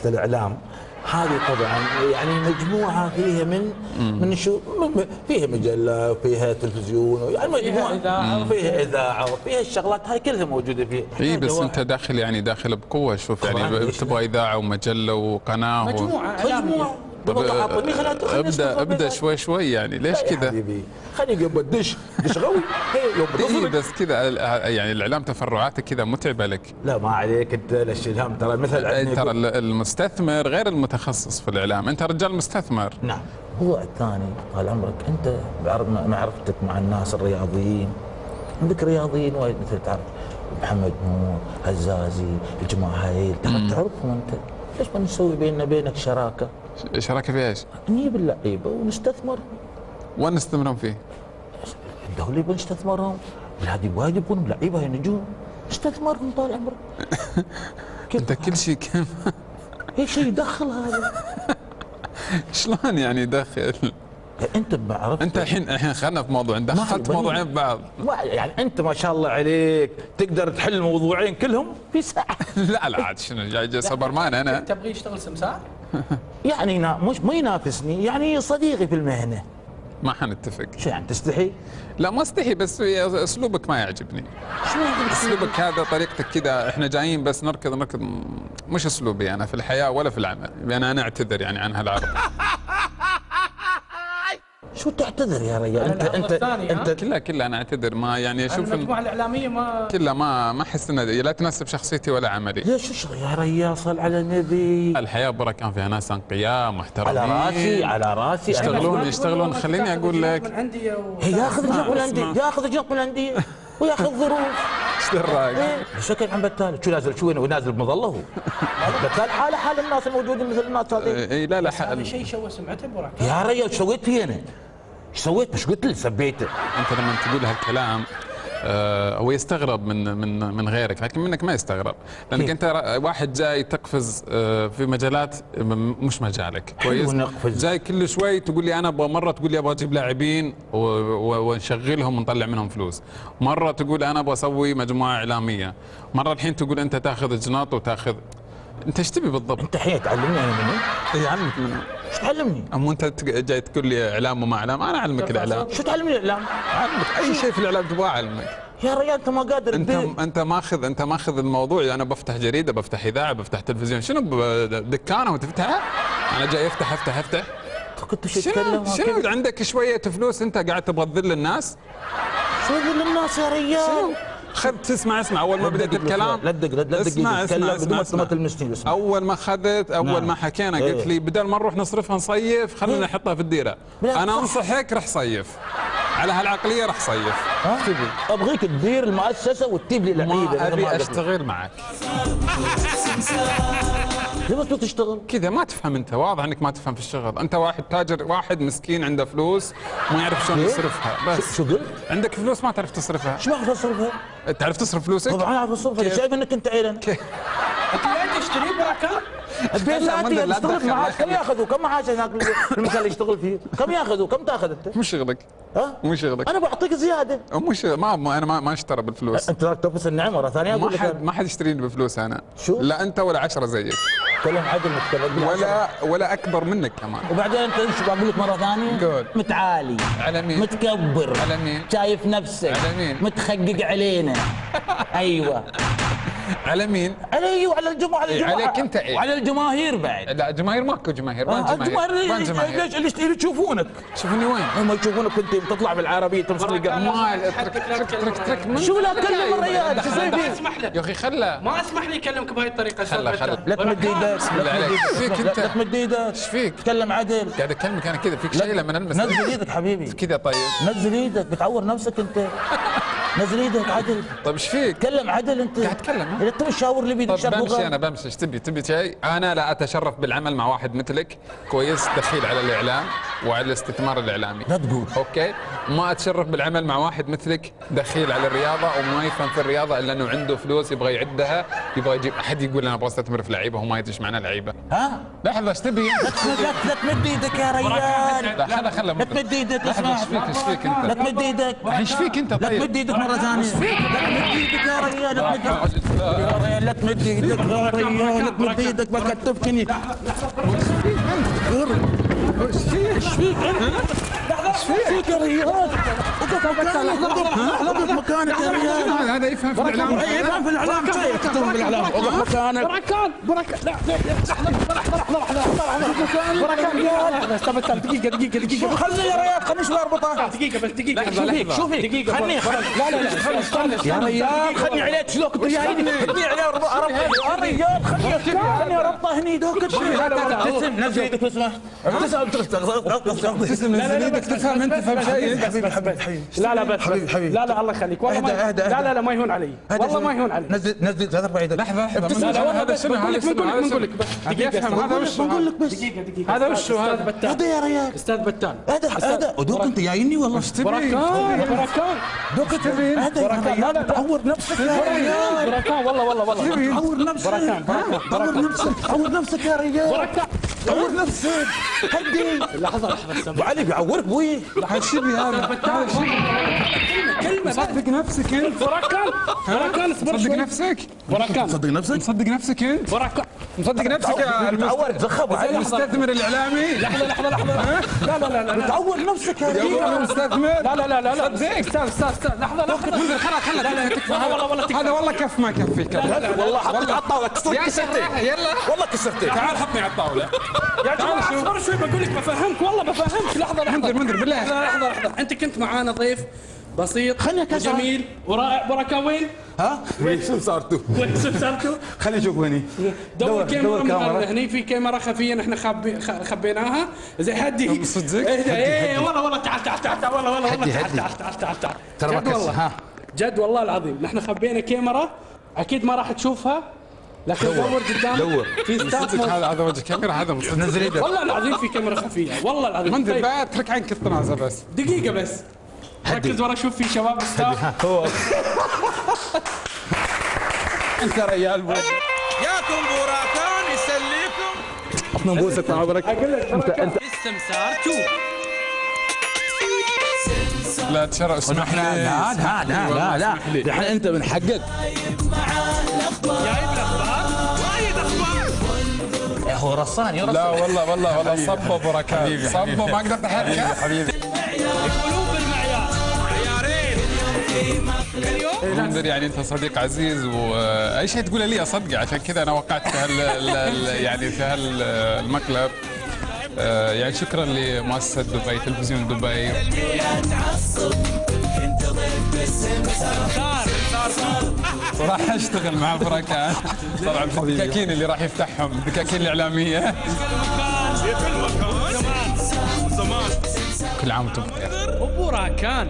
الاعلام هذه طبعا يعني مجموعه فيها من شو فيها مجله وفيها تلفزيون يعني مجموعه فيها اذاعه وفيها الشغلات هاي كلها موجوده فيها. اي بس انت داخل يعني داخل بقوه. شوف يعني تبغى اذاعه ومجله وقناه مجموعه ابدا شوي شوي يعني ليش كذا؟ خليني يوم دش غوي اي بس كذا يعني الاعلام تفرعاته كذا متعبه لك. لا ما عليك انت الالهام ترى مثل ترى المستثمر غير المتخصص في الاعلام، انت رجال مستثمر. نعم. هو الثاني طال عمرك انت معرفتك مع الناس الرياضيين، عندك رياضيين وايد مثل تعرف محمد نور، هزازي، الجماعه هاي تعرفهم انت. ليش ما نسوي بيننا وبينك شراكه؟ شراكه في ايش؟ نجيب اللعيبه ونستثمر. وين نستثمرهم فيه؟ الدوله يبون نستثمرهم، الهادي وايد يبون لعيبه هاي نجوم، نستثمرهم طال عمرك. انت كل شيء كم اي شيء يدخل هذا. شلون يعني يدخل؟ انت بعرفت انت الحين خلنا في موضوع دخلت موضوعين ببعض. يعني انت ما شاء الله عليك تقدر تحل الموضوعين كلهم في ساعه. لا عاد شنو جاي سوبرمان انا؟ تبغي يشتغل سمسار؟ يعني مش ما ينافسني، يعني صديقي في المهنه. ما حنتفق. شو يعني تستحي؟ لا ما استحي بس اسلوبك ما يعجبني. شو يعني اسلوبك هذا طريقتك كذا احنا جايين بس نركض مش اسلوبي انا في الحياه ولا في العمل. يعني انا اعتذر يعني عن هالعرض. شو تعتذر يا رجال؟ انت كلها انا اعتذر. ما يعني اشوف المجموعه الاعلاميه ما كلها ما احس انها لا تناسب شخصيتي ولا عملي. ليش يا رجال صل على النبي. الحياه برا كان فيها ناس انقياء محترمين على راسي يشتغلون خليني اقول لك. من عندي ياخذ جنق من الانديه، ياخذ جنق من الانديه وياخذ ظروف. ايش دراك؟ شكل عن بتال شو نازل شو ونازل بمظله هو. بتال حال الناس الموجودين مثل الناس هذول. اي لا هذا شيء شوه سمعته براك. يا رجال ايش سويت فيه انا؟ ايش سويت؟ مش قلت لي سبيته. انت لما تقول هالكلام هو يستغرب من غيرك، لكن منك ما يستغرب، لانك انت واحد جاي تقفز في مجالات مش مجالك، كويس؟ جاي كل شوي تقول لي انا ابغى، مره تقول لي ابغى اجيب لاعبين ونشغلهم ونطلع منهم فلوس، مره تقول انا ابغى اسوي مجموعه اعلاميه، مره الحين تقول انت تاخذ جناط وتاخذ. انت ايش تبي بالضبط؟ انت الحين تعلمني انا منو؟ اي علمك منو؟ شو تعلمني؟ اما انت جاي تقول لي اعلام وما اعلام، انا اعلمك الاعلام. شو تعلمني الاعلام؟ اعلمك اي شيء في الاعلام تبغى اعلمك. يا رجال انت ما قادر انت ماخذ الموضوع. يعني انا بفتح جريده، بفتح اذاعه، بفتح تلفزيون، شنو دكانه وتفتحها؟ انا جاي افتح كنت تتكلم شنو عندك شويه فلوس انت قاعد تبغى تذل الناس؟ شو ذل الناس يا رجال؟ خذ تسمع اول ما بديت الكلام لا تدق اسمع تلمسني. اول ما حكينا قلت لي بدل ما نروح نصرفها نصيف خلينا نحطها في الديره. انا انصحك رح صيف على هالعقليه، رح صيف. ابغيك تدير المؤسسه وتجيب لي لعيبه. ما ابي اشتغل معك. ليه ما تشتغل؟ كذا ما تفهم انت، واضح انك ما تفهم في الشغل. انت واحد تاجر، واحد مسكين عنده فلوس ما يعرف شلون يصرفها. بس شو قلت؟ عندك فلوس ما تعرف تصرفها. شو ما اعرف اصرفها؟ تعرف تصرف فلوسك؟ طبعا اعرف اصرفها. شايف انك انت عيلن. انت لا تشتري بركه؟ البيت لا تشتغل معاش. كم ياخذوا؟ كم معاش هناك المكان اللي يشتغل فيه؟ كم ياخذوا؟ كم تاخذ انت؟ مو شغلك. ها؟ مو شغلك. انا بعطيك زياده. مش انا ما اشترى بالفلوس. انت لا تنفس النعم مره ثانيه. اقول لك ما حد يشتريني بفلوس انا. شو؟ لا انت ولا 10 زيك. كلام عدل متكلم ولا اكبر منك كمان. وبعدين انت ايش بقول لك مره ثانيه؟ قول. متعالي. على مين؟ متكبر. على مين؟ شايف نفسك. على مين؟ متخقق علينا. ايوه. على مين؟ علي وعلى الجمهور. عليك انت ايه؟ وعلى الجماهير بعد. لا جماهير ماكو جماهير. وين جماهير؟ ليش اللي يشوفونك؟ يشوفوني وين؟ هم يشوفونك انت تطلع بالعربيه تمسك ما اترك شو لا تكلم الرجال شو ما اسمح له يا اخي خله ما اسمح لي يكلمك بهاي الطريقه. لا تمد ايدك. فيك انت؟ لا تمد ايدك. ايش فيك؟ تكلم عدل. قاعد اكلمك انا كذا، فيك شيء لما نلمس. نزل ايدك حبيبي كذا. طيب نزل ايدك بتعور نفسك انت. نزل ايدك عدل. طيب ايش فيك؟ تكلم عدل انت. قاعد اتكلم. اذا انت مش شاور لي بيدك. طيب بمشي انا بمشي. ايش تبي شيء؟ انا لا اتشرف بالعمل مع واحد مثلك كويس دخيل على الاعلام. وعلى الاستثمار الاعلامي. لا تقول. اوكي، ما اتشرف بالعمل مع واحد مثلك دخيل على الرياضه وما يفهم في الرياضه الا انه عنده فلوس يبغى يعدها، يبغى يجيب احد يقول انا ابغى استثمر في لعيبه وهو ما يدري ايش معنى لعيبه. ها؟ لحظه ايش تبي؟ لا تمد ايدك يا ريال. لا خله لا تمد ايدك. لحظه ايش فيك انت؟ لا تمد ايدك. ايش فيك انت لا طيب؟ تمد ايدك مرة ثانية. لا تمد ايدك يا ريال. يا ريال لا تمد ايدك يا ريال. لا تمد ايدك بكتفكني. ايش فيك يا ريال؟ اقف مكانك يا ريال. هذا يفهم في الاعلام. يفهم في الاعلام. يكتب في الاعلام. اقف مكانك. بركان لا لحظه دقيقه خلني يا ريال. خلني شوي اربطها. دقيقه بس دقيقه شو فيك؟ دقيقه خلني لا يا ريال. خلني عليك شلون كنت جايني. خلني عليه اربطها. يا ريال خلني اربطها هني دوك. ابتسم نزل ايدك لو سمحت. ابتسم نزل ايدك تفهم انت فهم شيء. حبيبي لا بس حبيبي. لا الله يخليك والله اهدى. لا ما يهون علي والله ما يهون علي. نزل ثلاث اربع ايدك. لحظه هذا شنو؟ بنقول لك بس افهم هذا وش بقول لك بس. دقيقه هذا وش هذا هذا يا ريال. استاذ بتان هذا ودوك انت جايني والله. بركان دوك تبين. هذا تعور نفسك يا ريال. بركان والله تعور نفسك. تعور نفسك يا ريال. بركان تعور نفسك. هدي. لحظه ابو علي بيعورك بوي. شبي هذا كلمه صدق نفسك انت. بركان اصبر صدق شوي. نفسك. بركان صدق نفسك. مصدق نفسك انت. بركان مصدق نفسك يا بتعور تزخم ابو علي. المستثمر الاعلامي. لحظه لا بتعور نفسك يا ريال. مستثمر. لا استاذ لحظه خلاص هذا والله كف ما كفيك. والله حطيت على الطاوله يا شرح يلا والله كسرتك. تعال حطني على الطاوله. يا جماعه اصبر شوي بقول لك بفهمك والله بفهمك. لحظه منذر بالله. لحظه انت كنت معانا ضيف بسيط خلني أكسر. وجميل ورائع. بركة وين؟ ها؟ وين صارتوا؟ وين صرتوا؟ خليني اشوف هني. دور كاميرا هني في كاميرا خفيه نحن خبيناها زي حدي. صدق؟ ايه والله تعال والله تعال ترى جد والله. ها جد والله العظيم نحن خبينا كاميرا اكيد ما راح تشوفها لكن دور قدام. دور. في ستاف هذا وجه كاميرا هذا مصدق. نزل ايدك. والله العظيم في كاميرا خفيه والله العظيم. منذر طيب بقى اترك عنك الطنازه بس. دقيقه بس ركز ورا شوف في شباب ستاف. هو انت ريال ياكم براكان يسليكم. نبوسك مع بركة. اقول لك السمسار 2. لا تشرع اسمح لي. لا دحين انت من حقك. جايب الاخبار وايد اخبار. هو رصان يرص. لا والله صبوا بركات. صبوا ما اقدر احركه حبيبي. القلوب بالمعيار معيارين. منذر يعني انت صديق عزيز واي شيء تقوله لي اصدقه عشان كذا انا وقعت في يعني في هالمقلب. يعني شكرا لمؤسسة دبي تلفزيون دبي. راح اشتغل مع بركة طبعا الدكاكين اللي راح يفتحهم الدكاكين الإعلامية. كل عام وانتم بخير. براكان